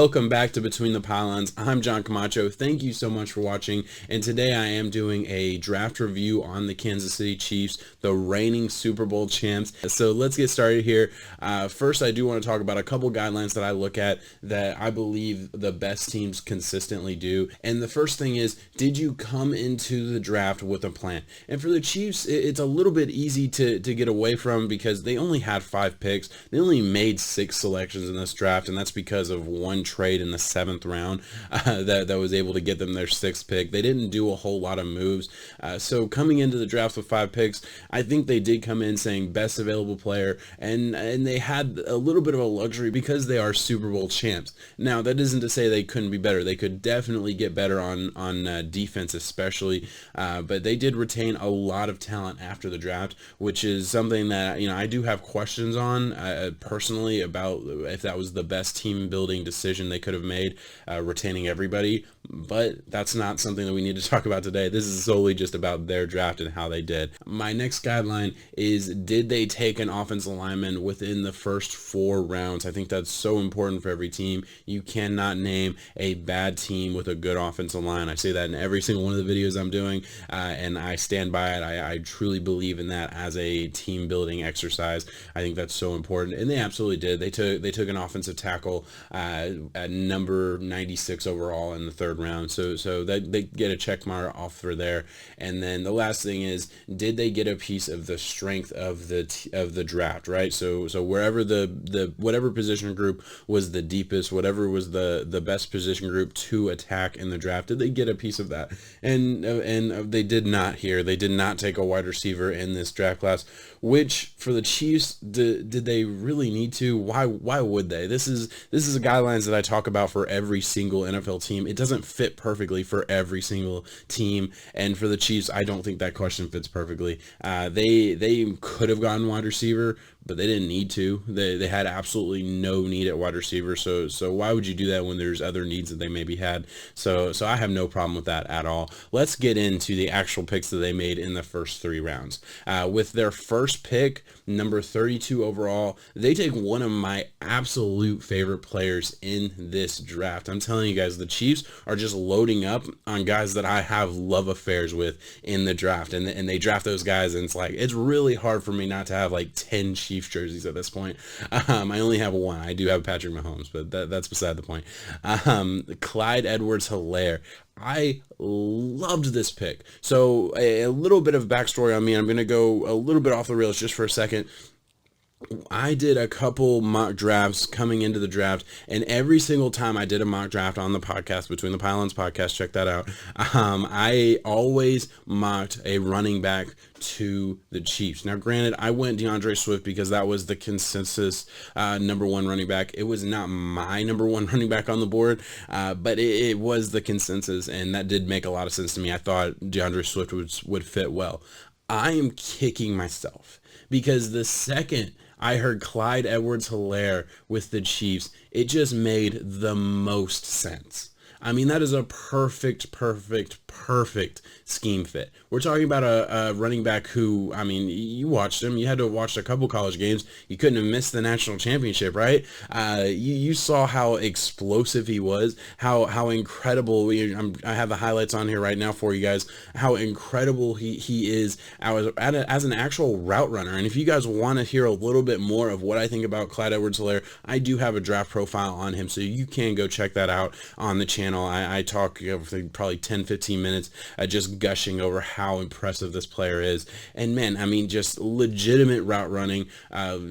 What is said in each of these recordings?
Welcome back to Between the Pylons. I'm John Camacho. Thank you so much for watching. And today I am doing a draft review on the Kansas City Chiefs, the reigning Super Bowl champs. So let's get started here. First, I do want to talk about a couple guidelines that I look at that I believe the best teams consistently do. And the first thing is, did you come into the draft with a plan? And for the Chiefs, it's a little bit easy to get away from because they only had 5 picks. They only made 6 selections in this draft, and that's because of one trade in the 7th round that was able to get them their 6th pick. They didn't do a whole lot of moves. So coming into the draft with 5 picks, I think they did come in saying best available player, and they had a little bit of a luxury because they are Super Bowl champs. Now, that isn't to say they couldn't be better. They could definitely get better on defense especially, but they did retain a lot of talent after the draft, which is something that I do have questions on personally about if that was the best team building decision they could have made, retaining everybody. But that's not something that we need to talk about today. This is solely just about their draft and how they did. My next guideline is, did they take an offensive lineman within the first 4 rounds? I think that's so important for every team. You cannot name a bad team with a good offensive line. I say that in every single one of the videos I'm doing, and I stand by it. I truly believe in that as a team building exercise. I think that's so important, and they absolutely did. They took an offensive tackle at number 96 overall in the 3rd round, so that they get a check mark off for there. And then the last thing is, did they get a piece of the strength of the draft, right? So wherever the whatever position group was the deepest, whatever was the best position group to attack in the draft, did they get a piece of that? And they did not here. They did not take a wide receiver in this draft class, which for the Chiefs, did they really need to? Why would they? This is the guidelines that I talk about for every single NFL team. It doesn't fit perfectly for every single team, and for the Chiefs, I don't think that question fits perfectly. They could have gone wide receiver, but they didn't need to. They had absolutely no need at wide receiver, so why would you do that when there's other needs that they maybe had? So I have no problem with that at all. Let's get into the actual picks that they made in the first 3 rounds. With their first pick, number 32 overall, they take one of my absolute favorite players in this draft. I'm telling you guys, the Chiefs are just loading up on guys that I have love affairs with in the draft, and they draft those guys, and it's really hard for me not to have like 10 Chiefs jerseys at this point. I only have 1. I do have Patrick Mahomes, but that's beside the point. Clyde Edwards-Helaire. I loved this pick. So a little bit of backstory on me. I'm going to go a little bit off the rails just for a second. I did a couple mock drafts coming into the draft, and every single time I did a mock draft on the podcast, Between the Pylons podcast, check that out, I always mocked a running back to the Chiefs. Now, granted, I went DeAndre Swift because that was the consensus number 1 running back. It was not my number 1 running back on the board, but it was the consensus, and that did make a lot of sense to me. I thought DeAndre Swift would fit well. I am kicking myself because the second I heard Clyde Edwards-Helaire with the Chiefs, it just made the most sense. I mean, that is a perfect scheme fit. We're talking about a running back who, I mean, you watched him. You had to have watched a couple college games. You couldn't have missed the national championship, right? You saw how explosive he was, how incredible. I have the highlights on here right now for you guys, how incredible he is as an actual route runner. And if you guys want to hear a little bit more of what I think about Clyde Edwards-Helaire, I do have a draft profile on him, so you can go check that out on the channel. I talk for probably 10-15 minutes just gushing over how impressive this player is. And man, I mean, just legitimate route running.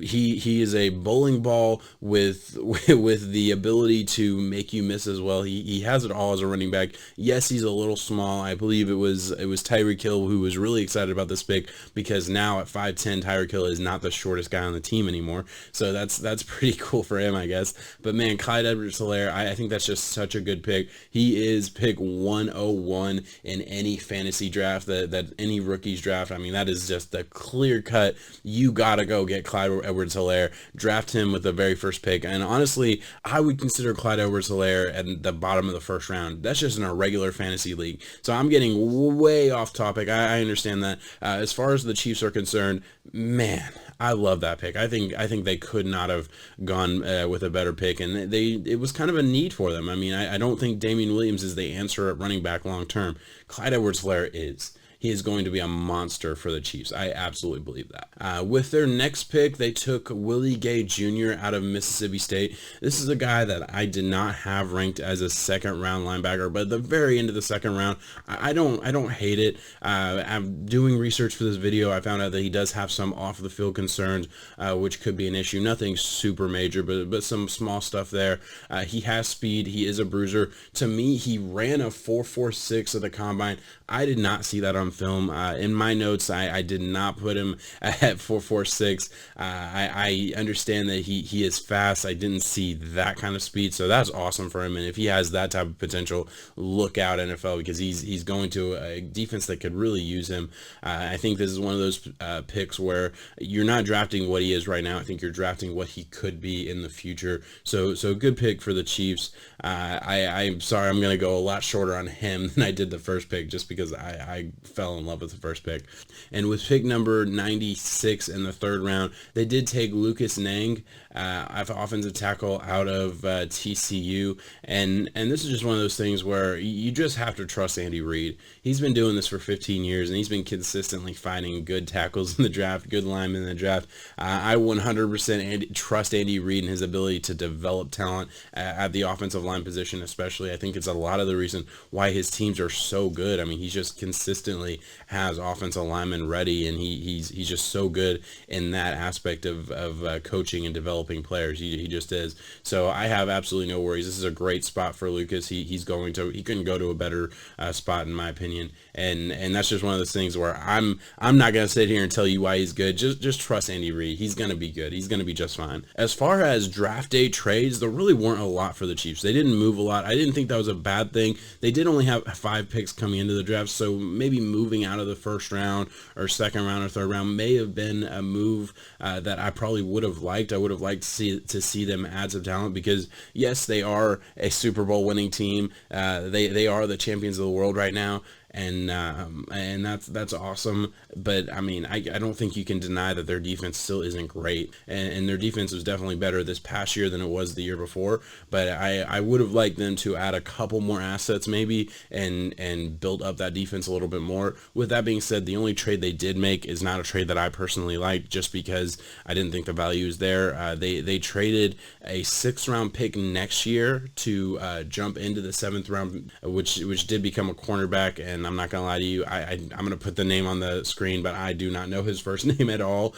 He is a bowling ball with the ability to make you miss as well. He has it all as a running back. Yes, he's a little small. I believe it was Tyreek Hill who was really excited about this pick, because now at 5'10", Tyreek Hill is not the shortest guy on the team anymore. So that's pretty cool for him, I guess. But man, Clyde Edwards-Helaire, I think that's just such a good pick. He is pick 101 in any fantasy draft, that any rookies draft. I mean, that is just a clear cut. You gotta go get Clyde Edwards-Helaire, draft him with the very first pick. And honestly, I would consider Clyde Edwards-Helaire at the bottom of the first round. That's just in a regular fantasy league. So I'm getting way off topic. I understand that. As far as the Chiefs are concerned, man, I love that pick. I think they could not have gone with a better pick, and it was kind of a need for them. I mean, I don't think Damian Williams is the answer at running back long term. Clyde Edwards-Helaire is. He is going to be a monster for the Chiefs. I absolutely believe that. With their next pick, they took Willie Gay Jr. out of Mississippi State. This is a guy that I did not have ranked as a second-round linebacker, but at the very end of the second round, I don't hate it. I'm doing research for this video. I found out that he does have some off-the-field concerns, which could be an issue. Nothing super major, but some small stuff there. He has speed. He is a bruiser. To me, he ran a 4.46 at the combine. I did not see that on film. In my notes, I did not put him at 4.46. I understand that he is fast. I didn't see that kind of speed, so that's awesome for him. And if he has that type of potential, look out NFL, because he's going to a defense that could really use him. I think this is one of those picks where you're not drafting what he is right now. I think you're drafting what he could be in the future. So good pick for the Chiefs. I'm sorry, I'm going to go a lot shorter on him than I did the first pick, just because I fell in love with the first pick. And with pick number 96 in the third round, they did take Lucas Nang, offensive tackle out of TCU. And this is just one of those things where you just have to trust Andy Reid. He's been doing this for 15 years, and he's been consistently finding good tackles in the draft, good linemen in the draft. I 100% trust Andy Reid and his ability to develop talent at the offensive line position, especially. I think it's a lot of the reason why his teams are so good. I mean, he just consistently has offensive linemen ready, and he's just so good in that aspect of coaching and developing players. He just is. So I have absolutely no worries. This is a great spot for Lucas. He couldn't go to a better spot, in my opinion. And that's just one of those things where I'm not gonna sit here and tell you why he's good. Just trust Andy Reid. He's gonna be good. He's gonna be just fine. As far as draft day trades, there really weren't a lot for the Chiefs. They didn't move a lot. I didn't think that was a bad thing. They did only have 5 picks coming into the draft, so maybe moving out of the first round or second round or third round may have been a move that I probably would have liked. I would have liked to see them add some talent, because yes, they are a Super Bowl winning team. They are the champions of the world right now. And that's awesome. But I mean, I don't think you can deny that their defense still isn't great, and their defense was definitely better this past year than it was the year before. But I would have liked them to add a couple more assets maybe, and build up that defense a little bit more. With that being said, the only trade they did make is not a trade that I personally liked, just because I didn't think the value is there. They traded a 6th round pick next year to jump into the 7th round, which did become a cornerback. And I'm not gonna lie to you, I'm gonna put the name on the screen, but I do not know his first name at all.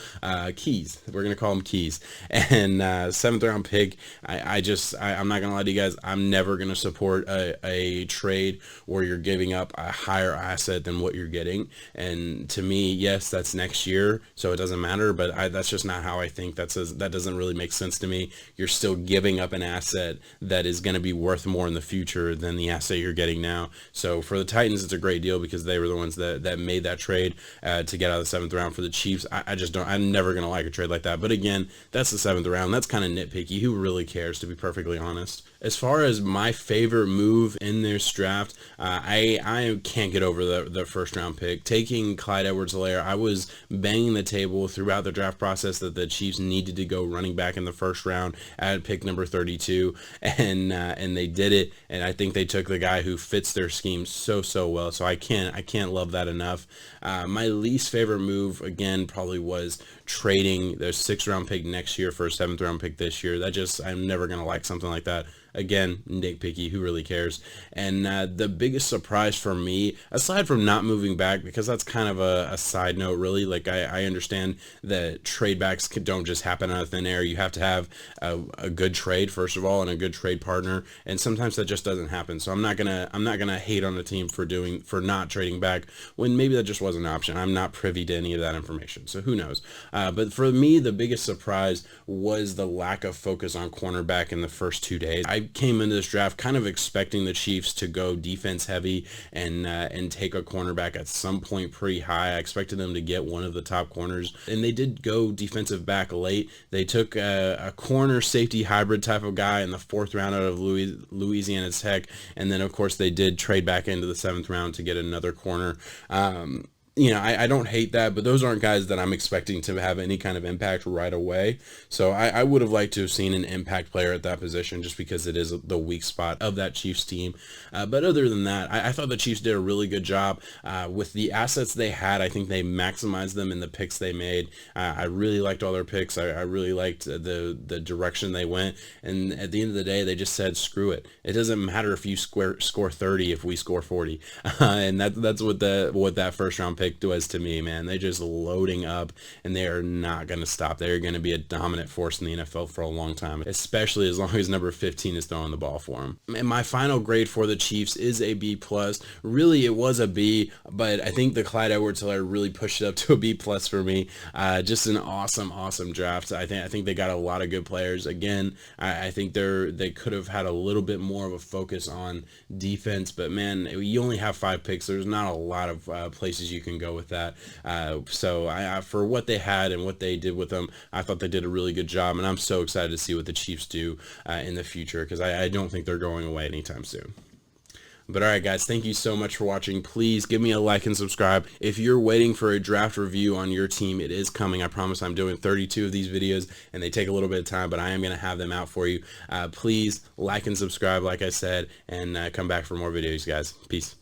Keys, we're gonna call him Keys. And 7th round pick. I'm not gonna lie to you guys, I'm never gonna support a trade where you're giving up a higher asset than what you're getting. And to me, yes, that's next year, so it doesn't matter. But that's just not how I think. That doesn't really make sense to me. You're still giving up an asset that is gonna be worth more in the future than the asset you're getting now. So for the Titans, it's a great deal, because they were the ones that made that trade to get out of the 7th round. For the Chiefs, I'm never going to like a trade like that. But again, that's the 7th round. That's kind of nitpicky. Who really cares, to be perfectly honest? As far as my favorite move in this draft, I can't get over the first round pick. Taking Clyde Edwards-Helaire, I was banging the table throughout the draft process that the Chiefs needed to go running back in the first round at pick number 32, and they did it. And I think they took the guy who fits their scheme so well. So I can't love that enough. My least favorite move, again, probably was trading their 6th round pick next year for a 7th round pick this year. I'm never going to like something like that. Again, nitpicky, who really cares? And the biggest surprise for me, aside from not moving back, because that's kind of a side note, really. Like, I understand that trade backs don't just happen out of thin air. You have to have a good trade, first of all, and a good trade partner. And sometimes that just doesn't happen. So I'm not gonna hate on the team for not trading back when maybe that just wasn't an option. I'm not privy to any of that information, so who knows? But for me, the biggest surprise was the lack of focus on cornerback in the first 2 days. I came into this draft kind of expecting the Chiefs to go defense heavy and take a cornerback at some point pretty high. I expected them to get one of the top corners, and they did go defensive back late. They took a corner safety hybrid type of guy in the 4th round out of Louisiana Tech, and then of course they did trade back into the 7th round to get another corner. you know, I don't hate that, but those aren't guys that I'm expecting to have any kind of impact right away. So I would have liked to have seen an impact player at that position just because it is the weak spot of that Chiefs team. But other than that, I thought the Chiefs did a really good job with the assets they had. I think they maximized them in the picks they made. I really liked all their picks. I really liked the direction they went. And at the end of the day, they just said, screw it. It doesn't matter if you score 30 if we score 40. And that's what that first round pick was to me, man. They're just loading up, and they are not going to stop. They're going to be a dominant force in the NFL for a long time, especially as long as number 15 is throwing the ball for them. And my final grade for the Chiefs is a B+. Really, it was a B, but I think the Clyde Edwards-Helaire really pushed it up to a B+ for me. Just an awesome draft. I think they got a lot of good players. Again, I think they could have had a little bit more of a focus on defense, but man, you only have 5 picks. There's not a lot of places you can go with that. So I for what they had and what they did with them, I thought they did a really good job, and I'm so excited to see what the Chiefs do in the future, because I don't think they're going away anytime soon. But all right, guys, thank you so much for watching. Please give me a like and subscribe. If you're waiting for a draft review on your team, it is coming. I promise. I'm doing 32 of these videos, and they take a little bit of time, but I am going to have them out for you. Please like and subscribe, like I said, and come back for more videos, guys. Peace.